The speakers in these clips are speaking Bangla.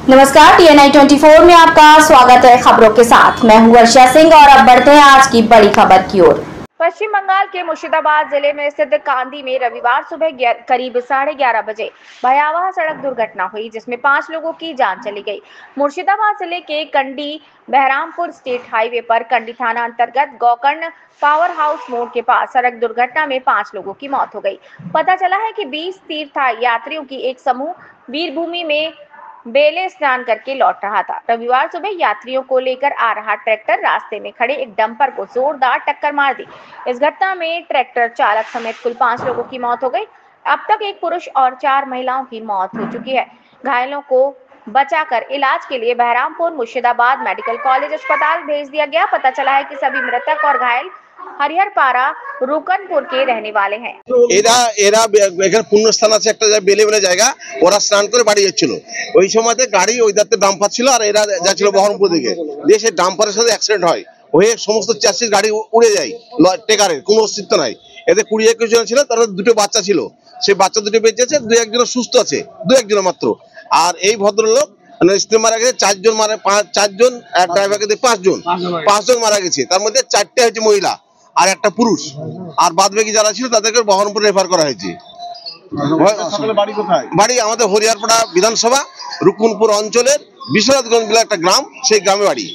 नमस्कार, TNI 24 में आपका स्वागत है। खबरों के साथ मैं हूं वर्षा सिंह और अब बढ़ते हैं आज की बड़ी खबर की ओर। पश्चिम बंगाल के मुर्शिदाबाद जिले में स्थित कांदी में रविवार सुबह करीब 11:30 बजे भयावह सड़क दुर्घटना हुई, जिसमें 5 लोगों की जान चली गई। मुर्शिदाबाद जिले के कंडी बहरामपुर स्टेट हाईवे पर कंडी थाना अंतर्गत गोकर्ण पावर हाउस मोड़ के पास सड़क दुर्घटना में 5 लोगों की मौत हो गई। पता चला है कि 20 तीर्थ यात्रियों की एक समूह वीरभूमि में बेले स्नान करके लौट रहा था। रविवार सुबह यात्रियों को लेकर आ रहा ट्रैक्टर रास्ते में खड़े एक डंपर को जोरदार टक्कर मार दी। इस घटना में ट्रैक्टर चालक समेत कुल 5 लोगों की मौत हो गई। अब तक एक पुरुष और 4 महिलाओं की मौत हो चुकी है। घायलों को बचाकर इलाज के लिए बहरामपुर मुर्शिदाबाद मेडिकल कॉलेज अस्पताल भेज दिया गया। पता चला है कि सभी मृतक और घायल हरिहरपाड़ा रुकनपुर के रहने वाले हैं। এরা এরা এখানে পুণ্যস্থান আছে একটা বেলে বেলে জায়গা, ওরা স্নান করে বাড়ি যাচ্ছিল। ওই সময়তে গাড়ি ওই দাঁতে ডাম্পার ছিল আর এরা যাচ্ছিল বহরমপুর দিকে। দিয়ে সেই ডাম্পারের সাথে অ্যাক্সিডেন্ট হয়, হয়ে সমস্ত চ্যাসিস গাড়ি উড়ে যায়, টেকারের কোনো অস্তিত্ব নাই। এতে 20-21 জন ছিল, তার দুটো বাচ্চা ছিল। সেই বাচ্চা দুটো বেঁচে আছে, 2-1 সুস্থ আছে, 2-1 মাত্র। আর এই ভদ্রলোক স্ত্রী মারা গেছে, 4 জন মারা, 4 জন, এক ড্রাইভারকে দিয়ে 5 জন মারা গেছে। তার মধ্যে 4টে হচ্ছে মহিলা আর একটা পুরুষ, আর বাদ বাকি যারা ছিল তাদেরকে বহরমপুর রেফার করা হয়েছে। বাড়ি আমাদের হরিহরপাড়া বিধানসভা রুকুনপুর অঞ্চলের বিশ্বনাথগঞ্জ বলে একটা গ্রাম, সেই গ্রামে বাড়ি।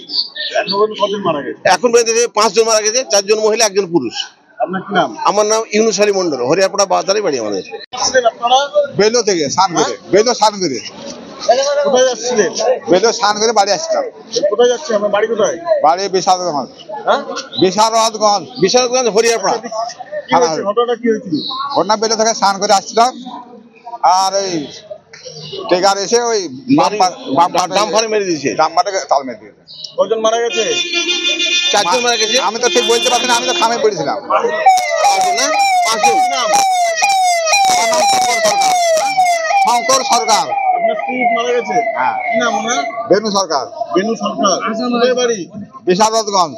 এখন পর্যন্ত 5 জন মারা গেছে, 4 জন মহিলা, 1 জন পুরুষ। আমার নাম ইউনুস আলী মন্ডল, হরিহরপাড়া বাজারে বাড়ি আমাদের। বেলো থেকে স্নান করে, বেলো স্নান করে কোথায় যাচ্ছিলেন? বেলো স্নান করে বাড়ি আসছিলাম। কোথায় যাচ্ছে আপনার বাড়ি? কোথায় বাড়ি? বিশারদগঞ্জ। হ্যাঁ, বিশারদগঞ্জ, বিশারদগঞ্জ হরিহরপাড়া। ঘটনা কি হয়েছিল? ঘটনা বেলো থেকে স্নান করে আসছিলাম, আর ওই টেকার এসে ওই ডাম্পারে মেরে দিয়েছে। ডাম্পারে তাল মেরে দিয়েছে। কজন মারা গেছে? 4 জন মারা গেছে। আমি তো ঠিক বলতে পারছি না, আমি তো খামে পড়েছিলাম। 5 জন। শঙ্কর সরকার। আপনার স্ত্রী মারা গেছে? হ্যাঁ। কি নাম ওনার? বেনু সরকার। বেনু সরকার। কোথায় বাড়ি? বিশারদগঞ্জ।